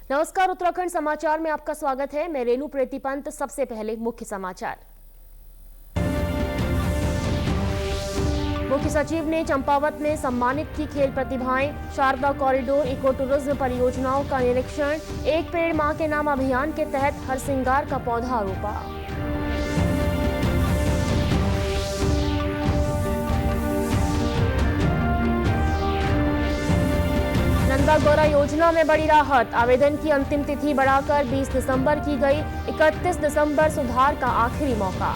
नमस्कार, उत्तराखंड समाचार में आपका स्वागत है। मैं रेणु प्रीति पंत। सबसे पहले मुख्य समाचार। मुख्य सचिव ने चंपावत में सम्मानित की खेल प्रतिभाएं। शारदा कॉरिडोर इको टूरिज्म परियोजनाओं का निरीक्षण। एक पेड़ मां के नाम अभियान के तहत हरसिंगार का पौधा रोपा। नंदा गौरा योजना में बड़ी राहत। आवेदन की अंतिम तिथि बढ़ाकर 20 दिसंबर की गई। 31 दिसंबर सुधार का आखिरी मौका।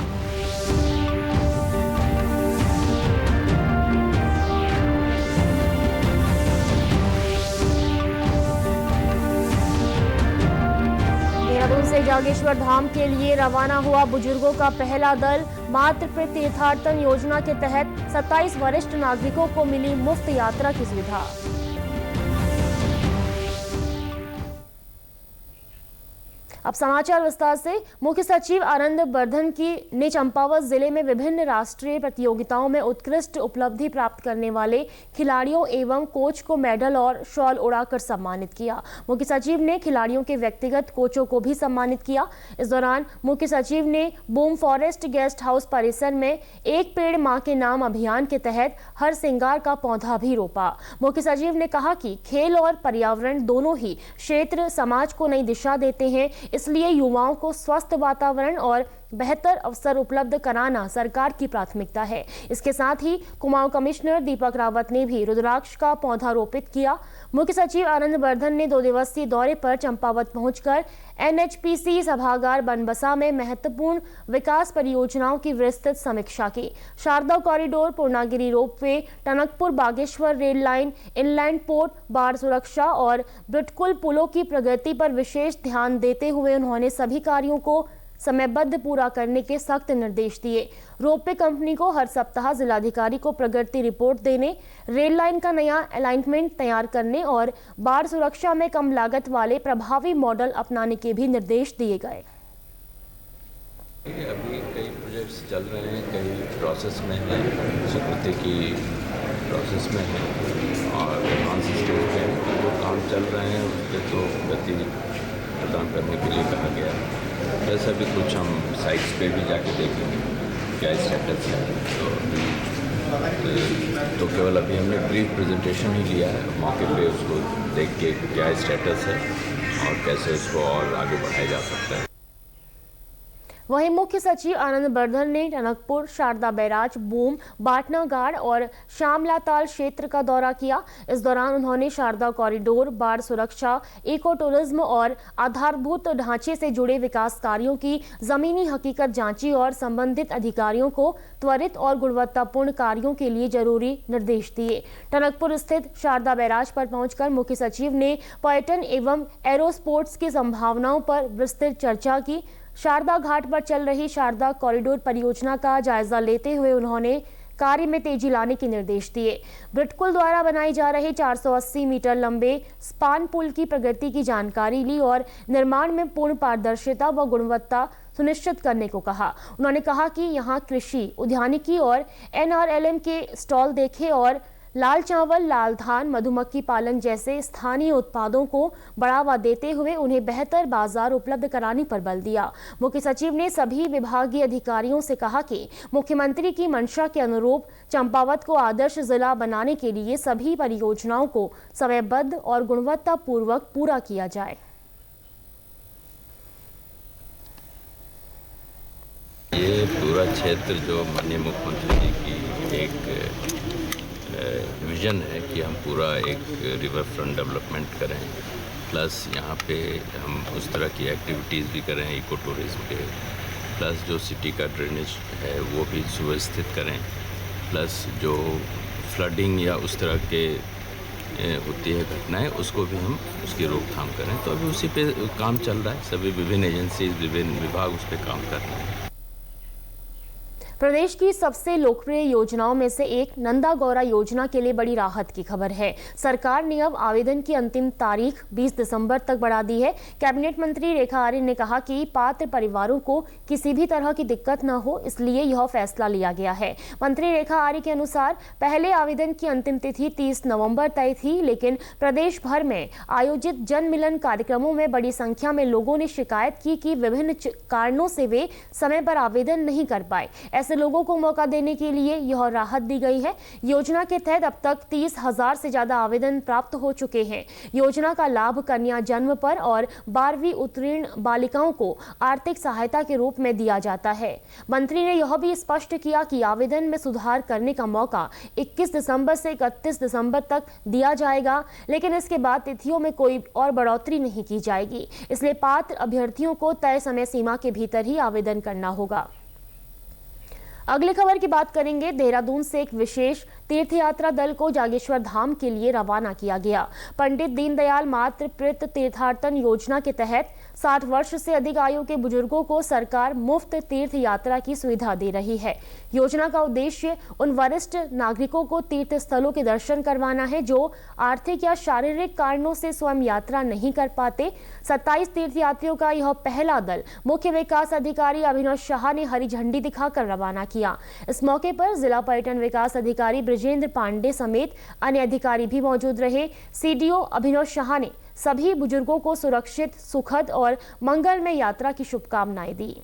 देहरादून से जागेश्वर धाम के लिए रवाना हुआ बुजुर्गों का पहला दल। मातृ तीर्थाटन योजना के तहत 27 वरिष्ठ नागरिकों को मिली मुफ्त यात्रा की सुविधा। अब समाचार विस्तार से। मुख्य सचिव आनंद बर्धन ने चंपावत जिले में विभिन्न राष्ट्रीय प्रतियोगिताओं में उत्कृष्ट उपलब्धि प्राप्त करने वाले खिलाड़ियों एवं कोच को मेडल और शॉल उड़ाकर सम्मानित किया। मुख्य सचिव ने खिलाड़ियों के व्यक्तिगत कोचों को भी सम्मानित किया। इस दौरान मुख्य सचिव ने बूम फॉरेस्ट गेस्ट हाउस परिसर में एक पेड़ मां के नाम अभियान के तहत हरसिंगार का पौधा भी रोपा। मुख्य सचिव ने कहा कि खेल और पर्यावरण दोनों ही क्षेत्र समाज को नई दिशा देते हैं, इसलिए युवाओं को स्वस्थ वातावरण और बेहतर अवसर उपलब्ध कराना सरकार की प्राथमिकता है। इसके साथ ही कुमाऊं कमिश्नर दीपक रावत ने भी रुद्राक्ष का पौधा रोपित किया। मुख्य सचिव आनंद बर्धन ने 2 दिवसीय दौरे पर चंपावत पहुंचकर NHPC सभागार बनबसा में महत्वपूर्ण विकास परियोजनाओं की विस्तृत समीक्षा की। Sharda corridor, Purnagiri ropeway, Tanakpur Bageshwar rail line, inland port, बाढ़ सुरक्षा और ब्रिटकुल पुलों की प्रगति पर विशेष ध्यान देते हुए उन्होंने सभी कार्यों को समयबद्ध पूरा करने के सख्त निर्देश दिए। रोपवे कंपनी को हर सप्ताह जिलाधिकारी को प्रगति रिपोर्ट देने, रेल लाइन का नया अलाइनमेंट तैयार करने और बाढ़ सुरक्षा में कम लागत वाले प्रभावी मॉडल अपनाने के भी निर्देश दिए गए। अभी कई प्रोजेक्ट्स चल रहे हैं, कई प्रोसेस में हैं, स्वीकृति की प्रोसेस में है और एडवांस स्टेज पे जो काम चल रहे हैं उसके तो गति प्रदान करने के लिए कहा गया है। वैसे अभी कुछ हम साइट्स पे भी जाके देखेंगे क्या स्टेटस है। तो केवल अभी हमने ब्रीफ प्रेजेंटेशन ही लिया है, मौके पे उसको देख के क्या स्टेटस है और कैसे इसको और आगे बढ़ाया जा सकता है। वहीं मुख्य सचिव आनंद बर्धन ने टनकपुर, शारदा बैराज, बूम, बाटनागाड़ और श्यामलाताल क्षेत्र का दौरा किया। इस दौरान उन्होंने शारदा कॉरिडोर, बाढ़ सुरक्षा, इको टूरिज्म और आधारभूत ढांचे से जुड़े विकास कार्यों की जमीनी हकीकत जांची और संबंधित अधिकारियों को त्वरित और गुणवत्तापूर्ण कार्यों के लिए जरूरी निर्देश दिए। टनकपुर स्थित शारदा बैराज पर पहुंचकर मुख्य सचिव ने पर्यटन एवं एरोस्पोर्ट्स की संभावनाओं पर विस्तृत चर्चा की। शारदा घाट पर चल रही शारदा कॉरिडोर परियोजना का जायजा लेते हुए उन्होंने कार्य में तेजी लाने के निर्देश दिए। ब्रिटकुल द्वारा बनाई जा रहे 480 मीटर लंबे स्पान पुल की प्रगति की जानकारी ली और निर्माण में पूर्ण पारदर्शिता व गुणवत्ता सुनिश्चित करने को कहा। उन्होंने कहा कि यहां कृषि, उद्यानिकी और NRLM के स्टॉल देखे और लाल चावल, लाल धान, मधुमक्खी पालन जैसे स्थानीय उत्पादों को बढ़ावा देते हुए उन्हें बेहतर बाजार उपलब्ध कराने पर बल दिया। मुख्य सचिव ने सभी विभागीय अधिकारियों से कहा कि मुख्यमंत्री की मंशा के अनुरूप चंपावत को आदर्श जिला बनाने के लिए सभी परियोजनाओं को समयबद्ध और गुणवत्तापूर्वक पूरा किया जाए। ये पूरा क्षेत्र जो माननीय मुख्यमंत्री जी की एक विजन है कि हम पूरा एक रिवर फ्रंट डेवलपमेंट करें, प्लस यहाँ पे हम उस तरह की एक्टिविटीज़ भी करें इको टूरिज्म के, प्लस जो सिटी का ड्रेनेज है वो भी सुव्यवस्थित करें, प्लस जो फ्लडिंग या उस तरह के होती है घटनाएं उसको भी हम उसकी रोकथाम करें। तो अभी उसी पे काम चल रहा है, सभी विभिन्न एजेंसीज, विभिन्न विभाग उस पर काम कर रहे हैं। प्रदेश की सबसे लोकप्रिय योजनाओं में से एक नंदा गौरा योजना के लिए बड़ी राहत की खबर है। सरकार ने अब आवेदन की अंतिम तारीख 20 दिसंबर तक बढ़ा दी है। कैबिनेट मंत्री रेखा आर्य ने कहा कि पात्र परिवारों को किसी भी तरह की दिक्कत न हो, इसलिए यह फैसला लिया गया है। मंत्री रेखा आर्य के अनुसार पहले आवेदन की अंतिम तिथि 30 नवंबर तय थी, लेकिन प्रदेश भर में आयोजित जन मिलन कार्यक्रमों में बड़ी संख्या में लोगों ने शिकायत की कि विभिन्न कारणों से वे समय पर आवेदन नहीं कर पाए। ऐसे लोगों को मौका देने के लिए यह राहत दी गई है। योजना के तहत अब तक 30,000 से ज्यादा आवेदन प्राप्त हो चुके हैं। योजना का लाभ कन्या जन्म पर और 12वीं उत्तीर्ण बालिकाओं को आर्थिक सहायता के रूप में दिया जाता है। मंत्री ने यह भी स्पष्ट किया कि आवेदन में सुधार करने का मौका 21 दिसंबर से 31 दिसंबर तक दिया जाएगा, लेकिन इसके बाद तिथियों में कोई और बढ़ोतरी नहीं की जाएगी। इसलिए पात्र अभ्यर्थियों को तय समय सीमा के भीतर ही आवेदन करना होगा। अगली खबर की बात करेंगे। देहरादून से एक विशेष तीर्थ यात्रा दल को जागेश्वर धाम के लिए रवाना किया गया। पंडित दीनदयाल मातृपितृ तीर्थाटन योजना के तहत 60 वर्ष से अधिक आयु के बुजुर्गों को सरकार मुफ्त तीर्थ यात्रा की सुविधा दे रही है। योजना का उद्देश्य उन वरिष्ठ नागरिकों को तीर्थ स्थलों के दर्शन करवाना है जो आर्थिक या शारीरिक कारणों से स्वयं यात्रा नहीं कर पाते। 27 तीर्थ यात्रियों का यह पहला दल मुख्य विकास अधिकारी अभिनव शाह ने हरी झंडी दिखाकर रवाना किया। इस मौके पर जिला पर्यटन विकास अधिकारी ब्रजेंद्र पांडे समेत अन्य अधिकारी भी मौजूद रहे। सीडीओ अभिनव शाह ने सभी बुजुर्गों को सुरक्षित, सुखद और मंगलमय यात्रा की शुभकामनाएं दी।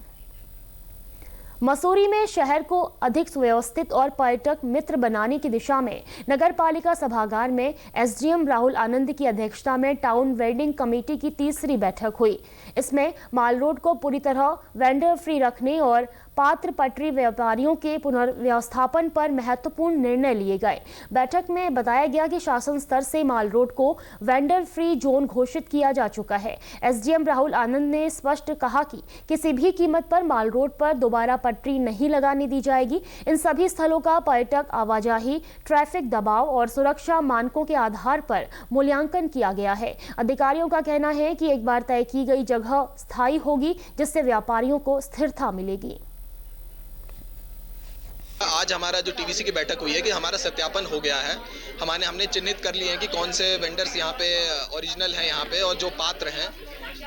मसूरी में शहर को अधिक सुव्यवस्थित और पर्यटक मित्र बनाने की दिशा में नगर पालिका सभागार में एसडीएम राहुल आनंद की अध्यक्षता में टाउन वेंडिंग कमेटी की तीसरी बैठक हुई। इसमें माल रोड को पूरी तरह वेंडर फ्री रखने और पात्र पटरी व्यापारियों के पुनर्व्यवस्थापन पर महत्वपूर्ण निर्णय लिए गए। बैठक में बताया गया कि शासन स्तर से माल रोड को वेंडर फ्री जोन घोषित किया जा चुका है। एसडीएम राहुल आनंद ने स्पष्ट कहा कि किसी भी कीमत पर माल रोड पर दोबारा पटरी नहीं लगाने दी जाएगी। इन सभी स्थलों का पर्यटक आवाजाही, ट्रैफिक दबाव और सुरक्षा मानकों के आधार पर मूल्यांकन किया गया है। अधिकारियों का कहना है कि एक बार तय की गई जगह स्थायी होगी, जिससे व्यापारियों को स्थिरता मिलेगी। आज हमारा जो टीवीसी की बैठक हुई है कि हमारा सत्यापन हो गया है। हमने चिन्हित कर लिए हैं कि कौन से वेंडर्स यहाँ पे ओरिजिनल हैं यहाँ पे, और जो पात्र हैं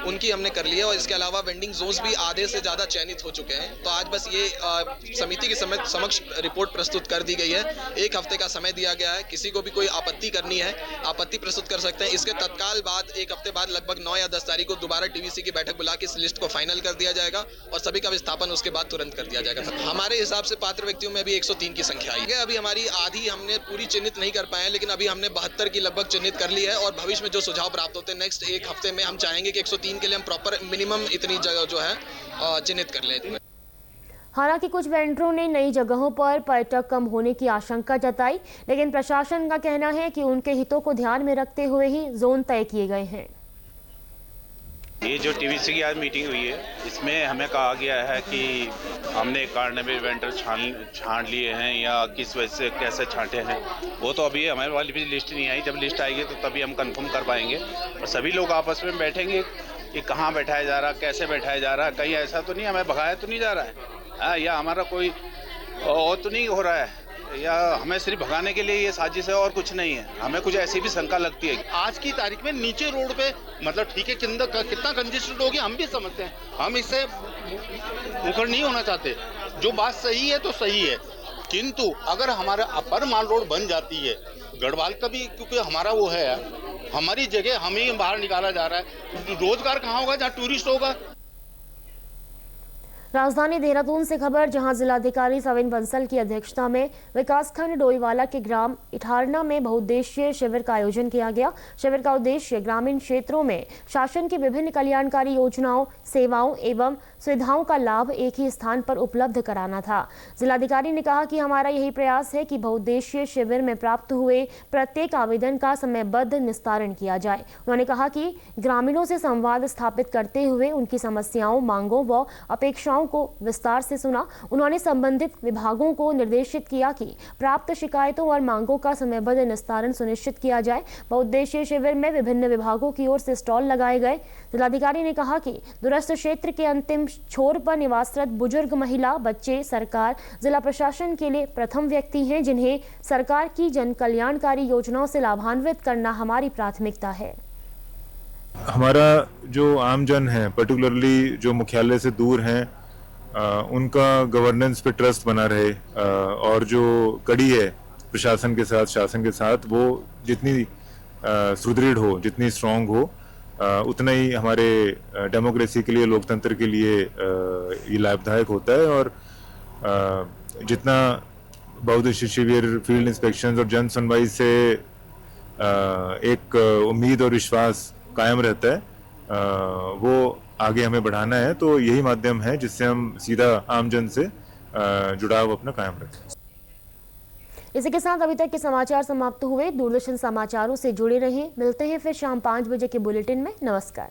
उनकी हमने कर लिया। और इसके अलावा वेंडिंग जोन्स भी आधे से ज़्यादा चयनित हो चुके हैं। तो आज बस ये समिति के समक्ष रिपोर्ट प्रस्तुत कर दी गई है। 1 हफ्ते का समय दिया गया है। किसी को भी कोई आपत्ति करनी है, आपत्ति प्रस्तुत कर सकते हैं। इसके तत्काल बाद 1 हफ्ते बाद लगभग 9 या 10 तारीख को दोबारा टीवीसी की बैठक बुला के इस लिस्ट को फाइनल कर दिया जाएगा और सभी का विस्थापन उसके बाद तुरंत कर दिया जाएगा। हमारे हिसाब से पात्र व्यक्तियों में भी 103 की संख्या आई है। अभी हमारी आधी हमने पूरी चिन्हित नहीं कर पाए, लेकिन अभी हमने 72 की लगभग चिन्हित कर ली है। और भविष्य में जो सुझाव प्राप्त होते हैं नेक्स्ट 1 हफ्ते में हम चाहेंगे कि 103 के लिए हम प्रॉपर मिनिमम इतनी जगह जो है चिन्हित कर लें। हालांकि कुछ वेंडरों ने नई जगहों पर पर्यटक कम होने की आशंका जताई, लेकिन प्रशासन का कहना है कि उनके हितों को ध्यान में रखते हुए ही जोन तय किए गए हैं। ये जो टीवीसी की आज मीटिंग हुई है, इसमें हमें कहा गया है कि हमने कार्नवे वेंडर छांट लिए हैं या किस वजह से कैसे छांटे हैं, वो तो अभी हमारे वाली भी लिस्ट नहीं आई। जब लिस्ट आएगी तो तभी हम कंफर्म कर पाएंगे। और सभी लोग आपस में बैठेंगे कि कहाँ बैठाया जा रहा, कैसे बैठाया जा रहा, कहीं ऐसा तो नहीं हमें भगाया तो नहीं जा रहा है, या हमारा कोई और तो नहीं हो रहा है, या हमें सिर्फ भगाने के लिए ये साजिश है और कुछ नहीं है। हमें कुछ ऐसी भी शंका लगती है। आज की तारीख में नीचे रोड पे मतलब ठीक है कितना कंजेस्टेड होगी हम भी समझते हैं, हम इससे मुखर नहीं होना चाहते। जो बात सही है तो सही है, किंतु अगर हमारा अपर माल रोड बन जाती है, गढ़वाल का भी क्योंकि हमारा वो है, हमारी जगह हमें ही बाहर निकाला जा रहा है। रोजगार कहाँ होगा जहाँ टूरिस्ट होगा। राजधानी देहरादून से खबर, जहां जिलाधिकारी सविन बंसल की अध्यक्षता में विकासखंड डोईवाला के ग्राम इठारना में बहुउद्देशीय शिविर का आयोजन किया गया। शिविर का उद्देश्य ग्रामीण क्षेत्रों में शासन की विभिन्न कल्याणकारी योजनाओं, सेवाओं एवं सुविधाओं का लाभ एक ही स्थान पर उपलब्ध कराना था। जिलाधिकारी ने कहा कि हमारा यही प्रयास है कि बहुउद्देशीय शिविर में प्राप्त हुए प्रत्येक आवेदन का समयबद्ध निस्तारण किया जाए। उन्होंने कहा कि ग्रामीणों से संवाद स्थापित करते हुए उनकी समस्याओं, मांगों व अपेक्षाओं समस्याओं को विस्तार से सुना। उन्होंने संबंधित विभागों को निर्देशित किया कि प्राप्त शिकायतों और मांगों का समयबद्ध निस्तारण सुनिश्चित किया जाए। बहुउद्देशीय शिविर में विभिन्न विभागों की ओर से स्टॉल लगाए गए। जिलाधिकारी ने कहा कि दूरस्थ क्षेत्र के अंतिम छोर पर निवासरत बुजुर्ग, महिला, बच्चे सरकार, जिला प्रशासन के लिए प्रथम व्यक्ति हैं, जिन्हें सरकार की जन कल्याणकारी योजनाओं से लाभान्वित करना हमारी प्राथमिकता है। हमारा जो आमजन है, पर्टिकुलरली जो मुख्यालय से दूर हैं, उनका गवर्नेंस पे ट्रस्ट बना रहे और जो कड़ी है प्रशासन के साथ, शासन के साथ, वो जितनी सुदृढ़ हो, जितनी स्ट्रांग हो, उतना ही हमारे डेमोक्रेसी के लिए, लोकतंत्र के लिए ये लाभदायक होता है। और जितना बहुउद्देशीय शिविर, फील्ड इंस्पेक्शंस और जन सुनवाई से एक उम्मीद और विश्वास कायम रहता है, वो आगे हमें बढ़ाना है। तो यही माध्यम है जिससे हम सीधा आमजन से जुड़ाव अपना कायम रखें। इसी के साथ अभी तक के समाचार समाप्त हुए। दूरदर्शन समाचारों से जुड़े रहें। मिलते हैं फिर शाम 5 बजे के बुलेटिन में। नमस्कार।